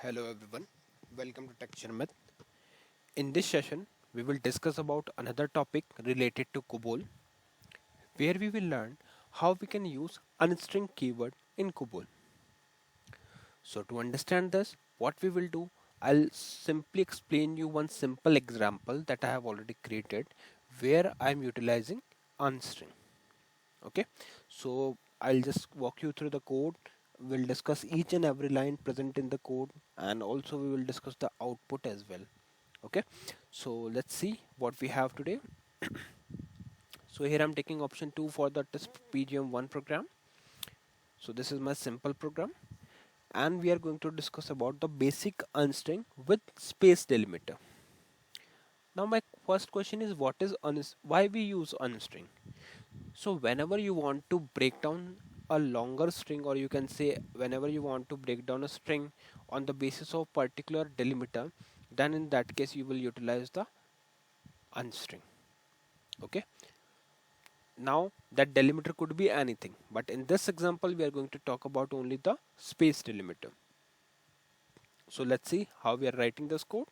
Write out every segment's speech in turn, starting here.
Hello everyone, welcome to Tech Sharmit. In this session, we will discuss about another topic related to COBOL, where we will learn how we can use unstring keyword in COBOL. So to understand this, what we will do, I'll simply explain you one simple example that I have already created where I'm utilizing unstring. Okay, so I'll just walk you through the code. We'll discuss each and every line present in the code, and also we will discuss the output as well. Okay, so let's see what we have today. So here I'm taking option 2 for the test pgm1 program. So this is my simple program, and we are going to discuss about the basic unstring with space delimiter. Now my first question is, what is why we use unstring? So whenever you want to break down a longer string, or you can say whenever you want to break down a string on the basis of particular delimiter, then in that case you will utilize the unstring. Okay, now that delimiter could be anything, but in this example we are going to talk about only the space delimiter. So let's see how we are writing this code.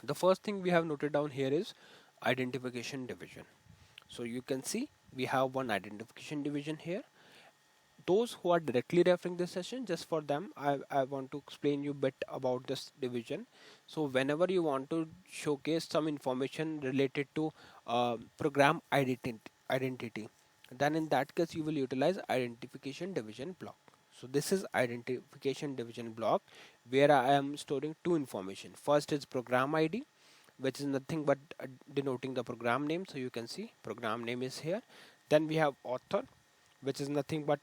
The first thing we have noted down here is identification division. So you can see we have one identification division here. Those who are directly referring this session, just for them I want to explain you a bit about this division. So whenever you want to showcase some information related to program identity, then in that case you will utilize identification division block. So this is identification division block where I am storing two information. First is program ID, which is nothing but denoting the program name. So you can see program name is here. Then we have author, which is nothing but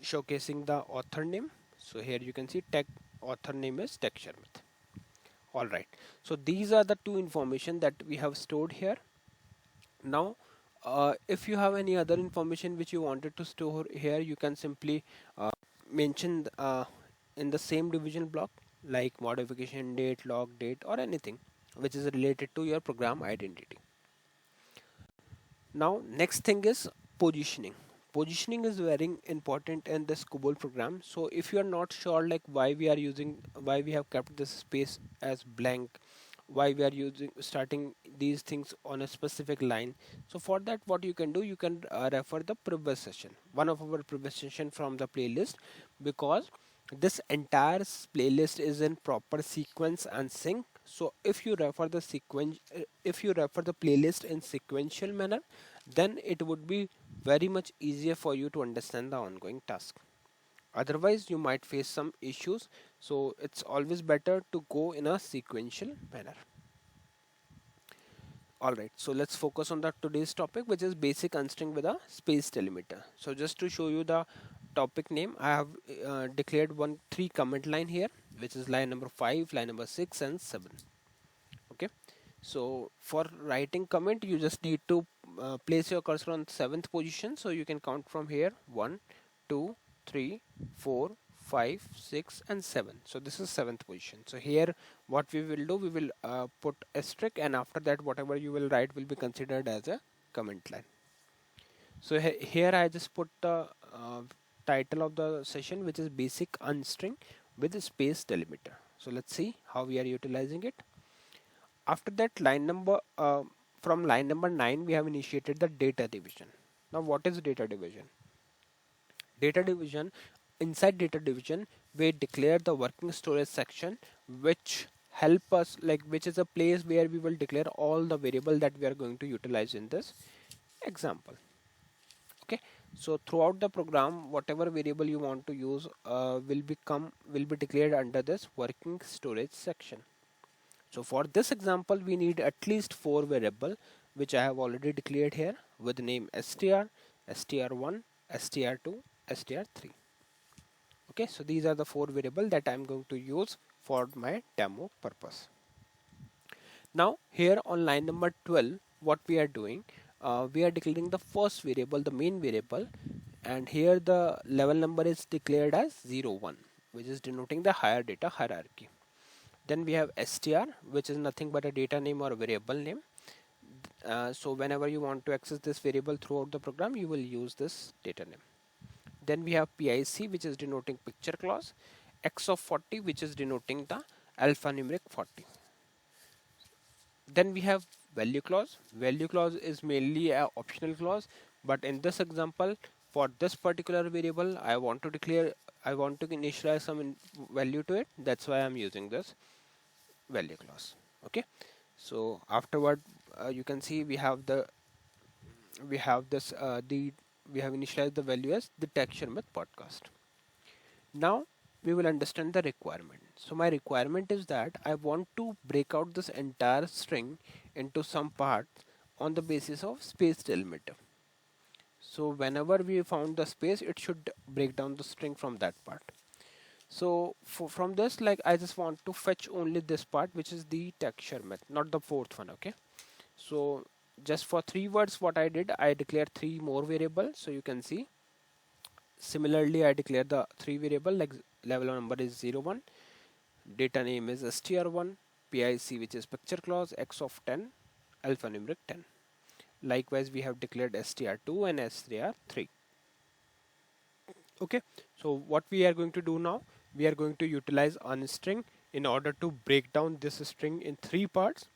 showcasing the author name. So here you can see tech author name is Tech Sharmit. All right. So these are the two information that we have stored here. Now, if you have any other information which you wanted to store here, you can simply mention in the same division block, like modification date, log date, or anything which is related to your program identity. Now next thing is positioning. Positioning is very important in this COBOL program. So if you are not sure like why we have kept this space as blank, why we are using starting these things on a specific line, so for that what you can do, you can refer the previous session, one of our previous session from the playlist, because this entire playlist is in proper sequence and sync. So if you refer the playlist in sequential manner, then it would be very much easier for you to understand the ongoing task. Otherwise you might face some issues, so it's always better to go in a sequential manner. Alright, so let's focus on the today's topic, which is basic unstring with a space delimiter. So just to show you the topic name, I have declared three comment line here, which is line number 5, line number 6 and 7. Okay, so for writing comment you just need to place your cursor on 7th position. So you can count from here 1, 2, 3, 4, 5, 6 and 7. So this is 7th position. So here what we will do, we will put asterisk, and after that whatever you will write will be considered as a comment line. So here I just put the title of the session, which is basic unstring with space delimiter. So let's see how we are utilizing it. After that, from line number 9 we have initiated the data division. Now what is data division? Data division, inside data division we declare the working storage section, which help us, like, which is a place where we will declare all the variable that we are going to utilize in this example. Okay, so throughout the program whatever variable you want to use will be declared under this working storage section. So for this example we need at least 4 variable, which I have already declared here with name str, str1, str2, str3. Okay, so these are the 4 variable that I am going to use for my demo purpose. Now here on line number 12 what we are doing, we are declaring the first variable, the main variable, and here the level number is declared as 01, which is denoting the higher data hierarchy. Then we have str, which is nothing but a data name or a variable name. So whenever you want to access this variable throughout the program, you will use this data name. Then we have pic, which is denoting picture clause, x of 40, which is denoting the alphanumeric 40. Then we have value clause. Value clause is mainly a optional clause, but in this example, for this particular variable, I want to initialize some value to it. That's why I'm using this value clause. Okay. So afterward, you can see we have this we have initialized the value as the texture with podcast. Now we will understand the requirement. So my requirement is that I want to break out this entire string into some parts on the basis of space delimiter. So whenever we found the space, it should break down the string from that part. So from this, like, I just want to fetch only this part, which is the texture method, not the fourth one. Okay. So just for 3 words, what I did, I declared 3 more variables. So you can see, similarly, I declare the 3 variable, like level number is 01, data name is str1, pic, which is picture clause, x of 10, alphanumeric 10. Likewise, we have declared str2 and str3. Okay, so what we are going to do now, we are going to utilize unstring in order to break down this string in 3 parts.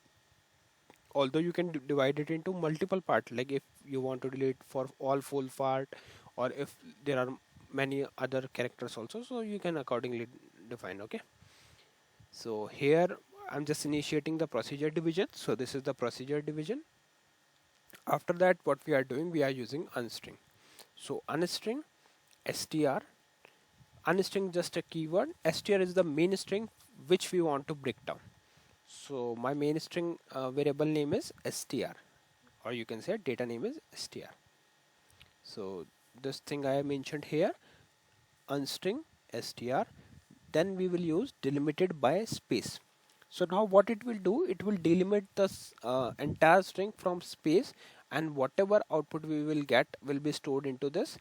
Although you can divide it into multiple parts, like if you want to delete for all full part, or if there are many other characters also, so you can accordingly define. Okay, so here I'm just initiating the procedure division. So this is the procedure division. After that, what we are doing, we are using unstring. So unstring str, unstring just a keyword, str is the main string which we want to break down. So my main string variable name is str, or you can say data name is str. So this thing I mentioned here, unstring str, then we will use delimited by space. So now what it will do, it will delimit the entire string from space, and whatever output we will get will be stored into this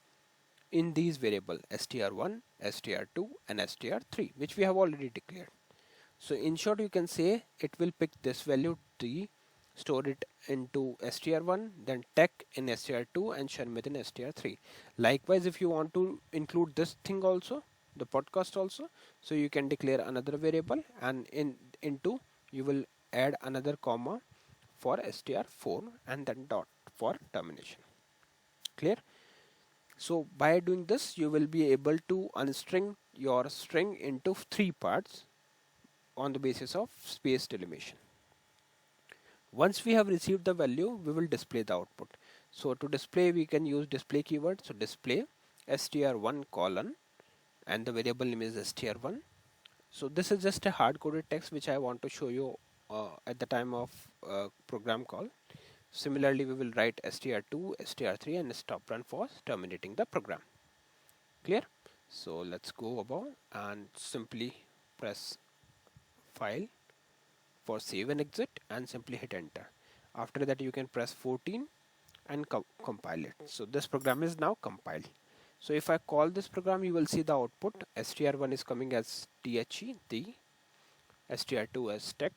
in these variable str1, str2 and str3, which we have already declared. So in short, you can say it will pick this value t, store it into str1, then tech in str2 and Sharmit in str3. Likewise, if you want to include this thing also, the podcast also, so you can declare another variable, and into you will add another comma for str4 and then dot for termination. Clear? So by doing this, you will be able to unstring your string into 3 parts on the basis of space delimitation. Once we have received the value, we will display the output. So to display, we can use display keyword. So display str1 colon, and the variable name is str1. So this is just a hard coded text which I want to show you at the time of program call. Similarly, we will write str2, str3 and stop run for terminating the program. Clear? So let's go above and simply press file for save and exit and simply hit enter. After that, you can press 14 and compile it. So this program is now compiled. So if I call this program, you will see the output. str1 is coming as the, str2 as tech,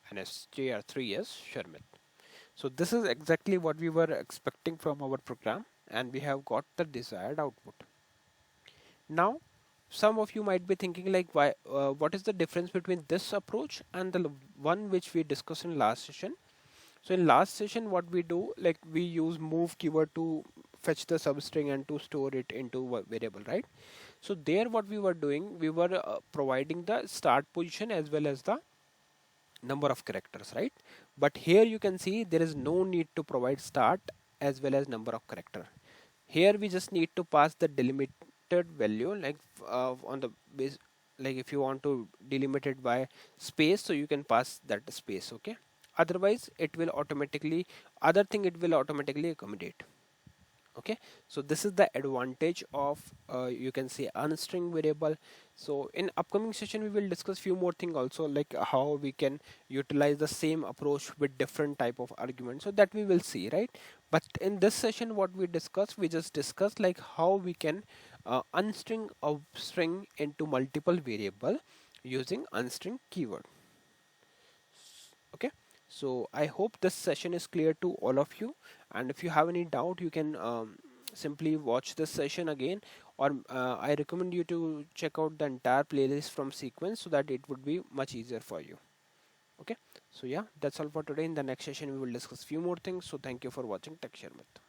and str3 as Sharmit. So this is exactly what we were expecting from our program, and we have got the desired output. Now some of you might be thinking, like, why what is the difference between this approach and the one which we discussed in last session? So in last session, what we do, like, we use move keyword to fetch the substring and to store it into a variable, right? So there what we were doing, we were providing the start position as well as the number of characters, right? But here you can see there is no need to provide start as well as number of character. Here we just need to pass the delimited value, like on the base, like if you want to delimit it by space, so you can pass that space. Okay, otherwise it will automatically, other thing it will automatically accommodate. Okay, so this is the advantage of you can say unstring variable. So in upcoming session we will discuss few more things also, like how we can utilize the same approach with different type of arguments, so that we will see, right? But in this session what we discussed, we just discussed like how we can unstring a string into multiple variable using unstring keyword. Okay, so I hope this session is clear to all of you, and if you have any doubt, you can simply watch this session again, or I recommend you to check out the entire playlist from sequence so that it would be much easier for you. Okay, so yeah, that's all for today. In the next session we will discuss few more things. So thank you for watching Tech Sharmit.